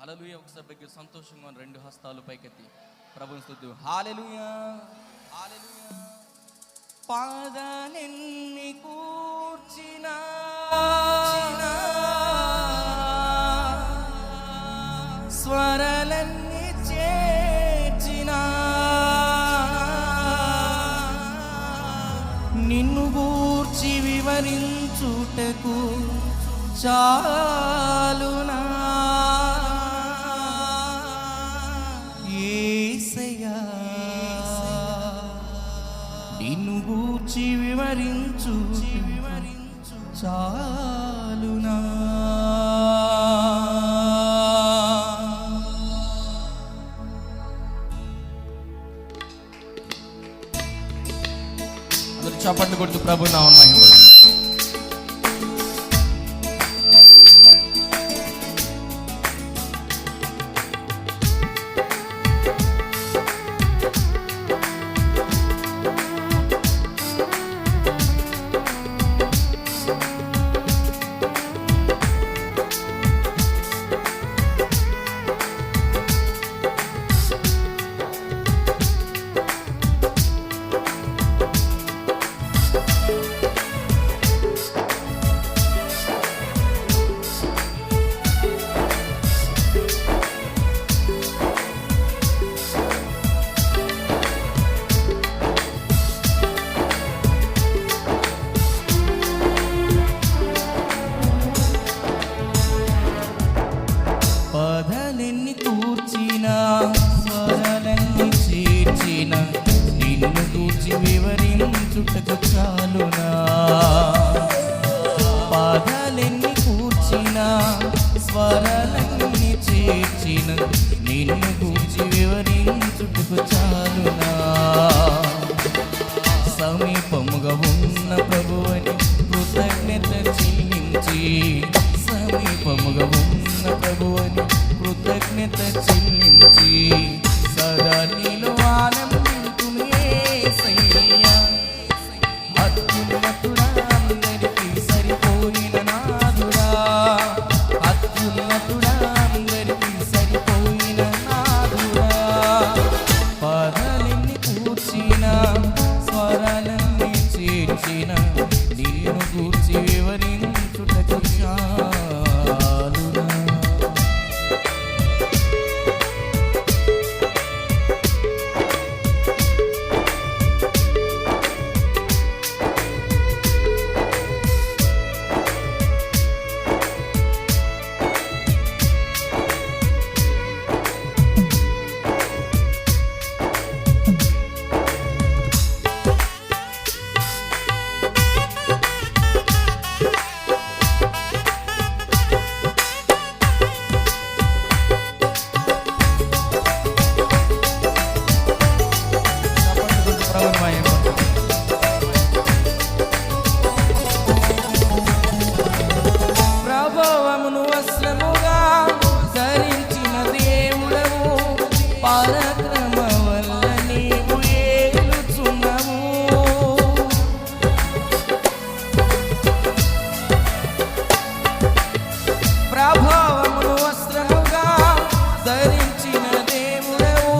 హల్లెలూయా. ఒకసారి పైకి సంతోషంగా రెండు హస్తాలు పైకెత్తి ప్రభుని స్తుతిద్దాం. హల్లెలూయా హల్లెలూయా. పాదాలెన్ని కూర్చినా స్వరాలన్నీ చేర్చినా నిన్ను గూర్చి వివరించుటకు చాలునా యేసయ్యా, నిన్ను గూర్చి వివరించు చాలునా. అందరూ చప్పట్లు కొడుతూ ప్రభు నామమున మహిమ. పదలెన్ని కూర్చిన స్వరాలన్నీ చేర్చిన నిన్ను గూర్చి వివరించుటకు చాలునా. పదలెన్ని కూర్చిన స్వరాలన్నీ చేర్చిన నిన్ను గూర్చి వివరించుటకు చాలునా. సమీపముగా ఉన్న ప్రభువని కృతజ్ఞత చెల్లించి, సమీపముగా ఉన్న ప్రభువని కృతజ్ఞత చెల్లించి సదా నీలో ఆనందింతును యేసయ్యా. అత్యున్నతుడా, అందరికీ సరిపోయిన నాథుడా, అత్యున్నతుడా, అందరికీ సరిపోయిన నాథుడా. పదాలెన్ని కూర్చిన స్వరాలన్నీ చేర్చిన నిన్ను గూర్చి వివరించుటకు చాలునా. ప్రభావమును వస్త్రముగా ధరించిన దేవుడవు, పరాక్రమ వల్ల నీవు ఏలుచున్నావు. ప్రభావమును వస్త్రముగా ధరించిన దేవుడవు,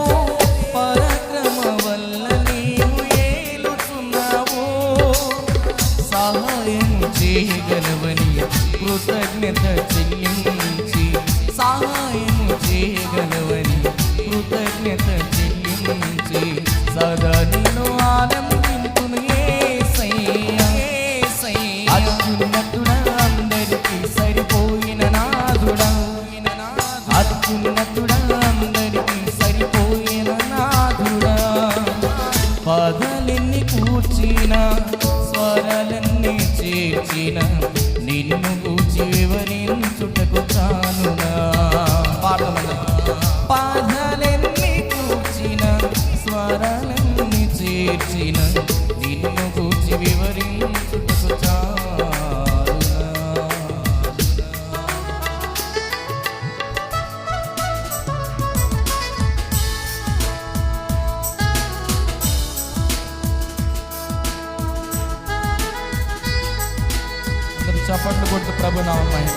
పరాక్రమ వల్ల నీవు ఏలుచున్నావు. సహాయము చేయగలవని కృతజ్ఞత చెల్లించి, సహాయము చేయగలవని కృతజ్ఞత చెల్లించి సదా నిన్ను ఆనందింతును యేసయ్యా. అత్యున్నతుడా, అందరికీ సరిపోయిన నాథుడా, అత్యున్నతుడా, అందరికీ సరిపోయిన నాథుడా. పదాలెన్ని కూర్చిన స్వరాలన్నీ చేర్చిన నిన్ను గూర్చి వివరించుటకు చాలునా. పాదాలెన్ని కూర్చిన స్వరాలన్నీ చేర్చిన నిన్ను గూర్చి వివరించుటకు చాలునా. చప్పట్లు కొట్టు ప్రభు నామమున మహిమ.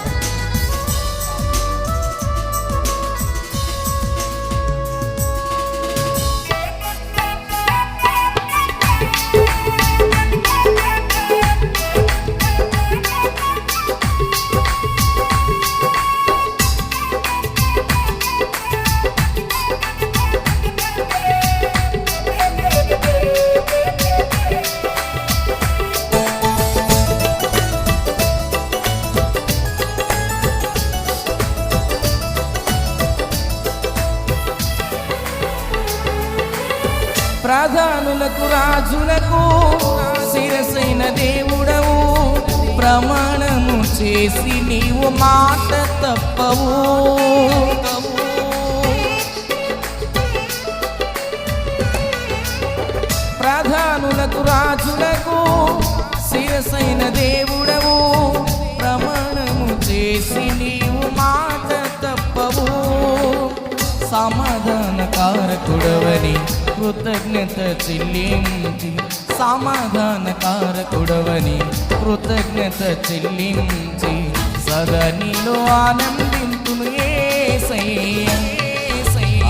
ప్రధానులకు రాజులకు శిరసైన దేవుడవు, ప్రమాణము చేసి నీవు మాట తప్పవు. ప్రధానులకు రాజులకు శిరసైన దేవుడవు, ప్రమాణము చేసి నీవు మాట తప్పవు. సమాధాన కారకుడవని కృతజ్ఞత చెల్లించి, సమాధాన కారకుడవని కృతజ్ఞత చెల్లించి, సదా నీలో ఆనందింతును యేసయ్య.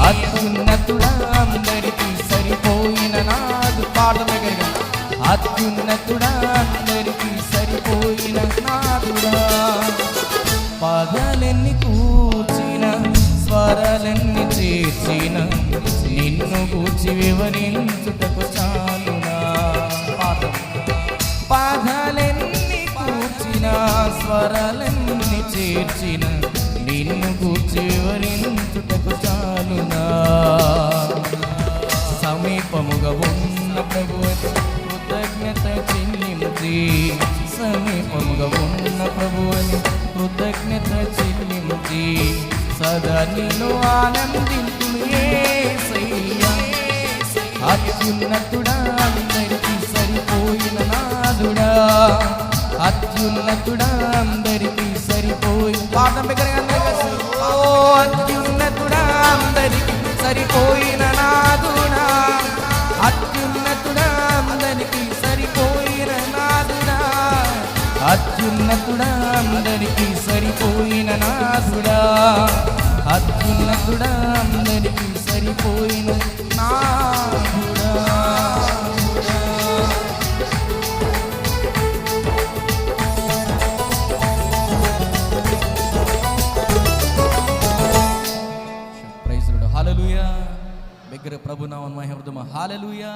అత్యున్నతుడా అందరికీ సరిపోయిన నాదు, పాట దగ్గరగా అత్యున్నతుడా అందరికీ సరిపోయిన నాదుడా. పదాలెన్ని కూర్చిన స్వరాలెన్ని చేర్చిన, నిన్ను కూర్చి వివరించుటకు చాలునా. పదాలెన్ని కూర్చిన స్వరాలెన్ని చేర్చిన, నిన్ను కూర్చి వివరించుటకు చాలునా. సమీపముగా ఉన్న ప్రభువుని కృతజ్ఞత చెల్లించి, సమీపముగా ఉన్న ప్రభువుని కృతజ్ఞత చెల్లించి, సదా నీలో ఆనందింతును యేసయ్య. అత్యున్నతుడా అందరికీ సరిపోయిన నాదుడా, అత్యున్నతుడా అందరికీ సరిపోయి, పాఠం అత్యున్నతుడా అందరికీ సరిపోయిన నాదుడా, అత్యున్నతుడా అందరికీ సరిపోయిన నాదుడా, అత్యున్నతుడా అందరికీ సరిపోయిన నాదుడా, అత్యున్నతుడా అందరికీ సరిపోయిన నాదుడా. Praise lord. హల్లెలూయా. బిగ్గర ప్రభునామం మహిమ. హల్లెలూయా.